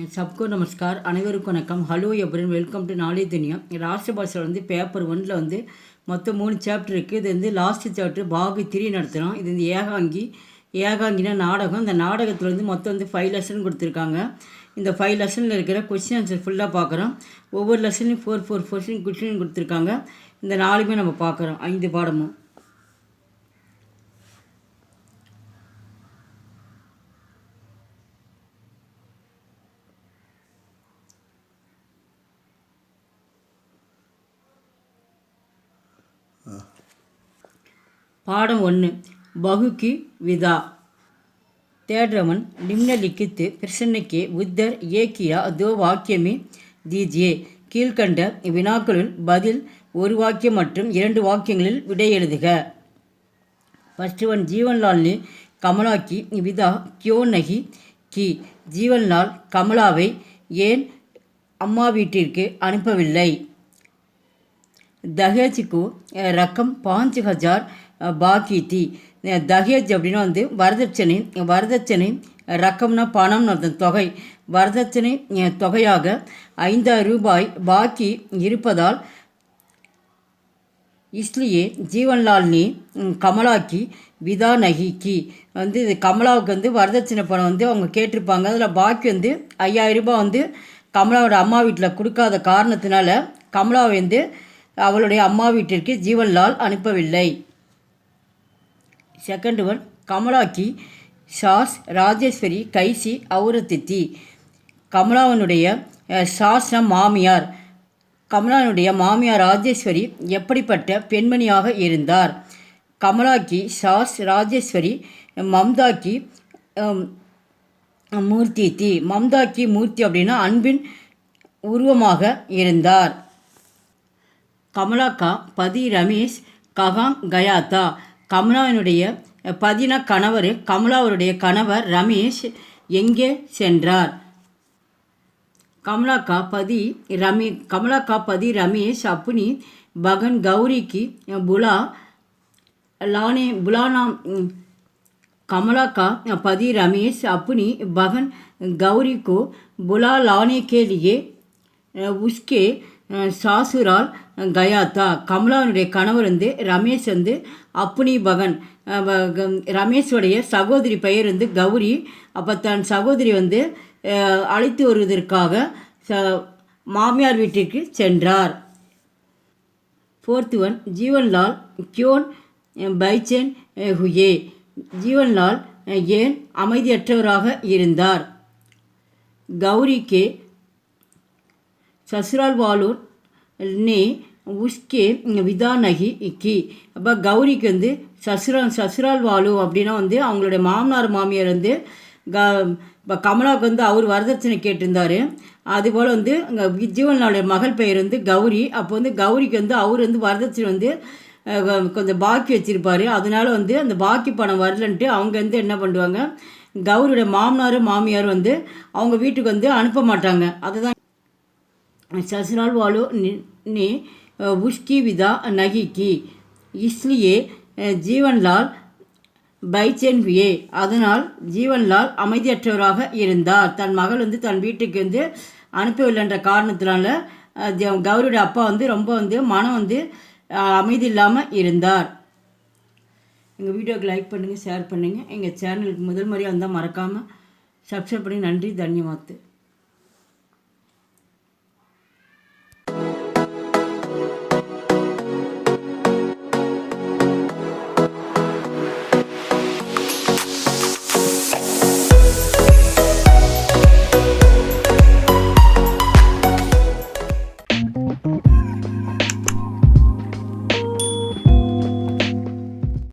सबको नमस्कार அனைவருக்கும் வணக்கம். ஹலோ எப்ரின், வெல்கம் டு நாலேஜ் துனியா. ராஷ்டிர பாஷையில் வந்து பேப்பர் 1ல் வந்து மொத்தம் 3 சாப்டர் இருக்குது. இது வந்து லாஸ்ட் சாப்டர் பாகு 3 நடத்துகிறோம். இது வந்து ஏகாங்கினா நாடகம். இந்த நாடகத்தில் வந்து மொத்தம் வந்து 5 லெசன் கொடுத்துருக்காங்க. இந்த 5 லெசனில் இருக்கிற கொஸ்டின் ஆன்சர் ஃபுல்லாக பார்க்குறோம். ஒவ்வொரு லெசன்லையும் 4 கொஸ்டின் கொடுத்துருக்காங்க. இந்த 4மே நம்ம பார்க்குறோம், 5 பாடமும். பாடம் 1 बहु की विदा. तेरहवन निम्नलिखित प्रश्न के उत्तर एक या 2 वाक्य में दीजिए. கீழ்கண்ட வினாக்களுள் பதில் ஒரு வாக்கியம் மற்றும் 2 வாக்கியங்களில் விடை எழுதுக. फर्स्ट वन, जीवनलाल ने कमला की विदा क्यों नहीं की. जीवनलाल कमलाவை ஏன் அம்மா வீட்டிற்கு அனுப்பவில்லை. दहेज को रकम 5000 பாக்கி தி. தஹேஜ் அப்படின்னா வந்து வரதட்சணை ரக்கம்னா பணம்னு அர்த்தம், தொகை. வரதட்சணை தொகையாக 5000 ரூபாய் பாக்கி இருப்பதால் इसलिए जीवनलाल ने कमला की विदा नहीं की. வந்து இது கமலாவுக்கு வந்து வரதட்சணை பணம் வந்து அவங்க கேட்டிருப்பாங்க. அதில் பாக்கி வந்து 5000 ரூபாய் வந்து கமலாவோட அம்மா வீட்டில் கொடுக்காத காரணத்தினால கமலாவை வந்து அவளுடைய அம்மா வீட்டிற்கு ஜீவன்லால் அனுப்பவில்லை. செகண்ட் ஒன், கமலா की சாஸ் ராஜேஸ்வரி கைசி औरत थी. கமலாவனுடைய சாஸ்னா மாமியார். கமலாவுடைய மாமியார் ராஜேஸ்வரி எப்படிப்பட்ட பெண்மணியாக இருந்தார். கமலா की சாஸ் ராஜேஸ்வரி மம்தா की மூர்த்தி थी. மம்தா की மூர்த்தி அப்படின்னா அன்பின் உருவமாக இருந்தார். கமலா का पति ரமேஷ் ககாங் கயா தா. கமலாவினுடைய பதினா கணவர், கமலாவுடைய கணவர் ரமேஷ் எங்கே சென்றார். कमला का पति रमेश अपनी बहन गौरी की बुलाना. कमला का पति रमेश अपनी बहन गौरी को बुला लाने के लिए उसके सासुराल गया था. கமலாவுடைய கணவர் வந்து ரமேஷ் வந்து அப்புனி பகன், ரமேஷோடைய சகோதரி பெயர் வந்து கௌரி. அப்போ தன் சகோதரி வந்து அழைத்து வருவதற்காக மாமியார் வீட்டிற்கு சென்றார். फोर्थ वन, जीवनलाल क्यों बैचेन हुए. जीवनलाल ஏன் அமைதியற்றவராக இருந்தார். गौरी के ससुराल वालों ने उसके विदा नहीं की. அப்போ கௌரிக்கு வந்து சசுரால் வாலு அப்படின்னா வந்து அவங்களுடைய மாமனார் மாமியார் வந்து இப்போ கமலாவுக்கு வந்து அவர் வரதட்சணை கேட்டிருந்தார். அதுபோல் வந்து ஜீவன்லாலுடைய மகள் பெயர் வந்து கௌரி. அப்போ வந்து கௌரிக்கு வந்து அவர் வந்து வரதட்சணை வந்து கொஞ்சம் பாக்கி வச்சுருப்பார். அதனால வந்து அந்த பாக்கி பணம் வரலன்ட்டு அவங்க வந்து என்ன பண்ணுவாங்க, கௌரியோட மாமியாரும் வந்து அவங்க வீட்டுக்கு வந்து அனுப்ப மாட்டாங்க. அதுதான் ससुराल वालों ने उसकी विदा नहीं की, इसलिए जीवनलाल बैचेन हुए. அதனால் ஜீவன்லால் அமைதியற்றவராக இருந்தார். தன் மகள் வந்து தன் வீட்டுக்கு வந்து அனுப்பவில்லைன்ற காரணத்தினால கௌரியோட அப்பா வந்து ரொம்ப வந்து மனம் வந்து அமைதி இல்லாமல் இருந்தார். எங்கள் வீடியோக்கு லைக் பண்ணுங்கள், ஷேர் பண்ணுங்கள். எங்கள் சேனலுக்கு முதல் முறையாக வந்தால் மறக்காமல் சப்ஸ்கிரைப் பண்ணி. நன்றி, தன்யவாத்.